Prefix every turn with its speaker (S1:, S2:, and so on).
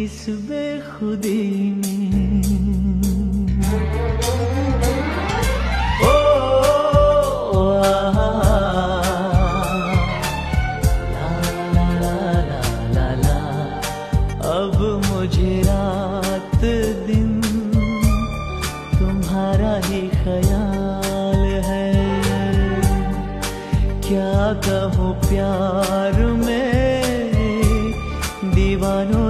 S1: इस बेखुदी में। ओ ला ला ला ला ला, अब मुझे रात दिन तुम्हारा ही ख्याल है। क्या कहूँ प्यार में दीवानों